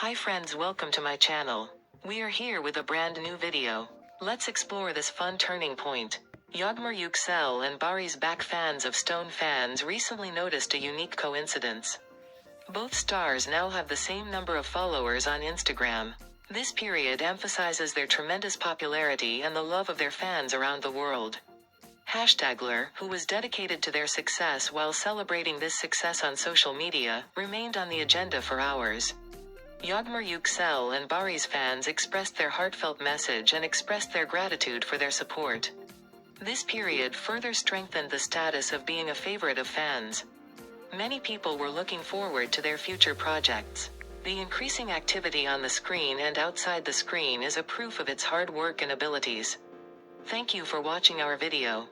Hi friends, welcome to my channel. We are here with a brand new video. Let's explore this fun turning point. Yağmur, Yüksel and Barış back. Fans of Stone fans recently noticed a unique coincidence. Both stars now have the same number of followers on Instagram. This period emphasizes their tremendous popularity and the love of their fans around the world. #ler, who was dedicated to their success while celebrating this success on social media, remained on the agenda for hours. Yağmur, Yüksel and Barış fans expressed their heartfelt message and expressed their gratitude for their support. This period further strengthened the status of being a favorite of fans. Many people were looking forward to their future projects. The increasing activity on the screen and outside the screen is a proof of its hard work and abilities. Thank you for watching our video.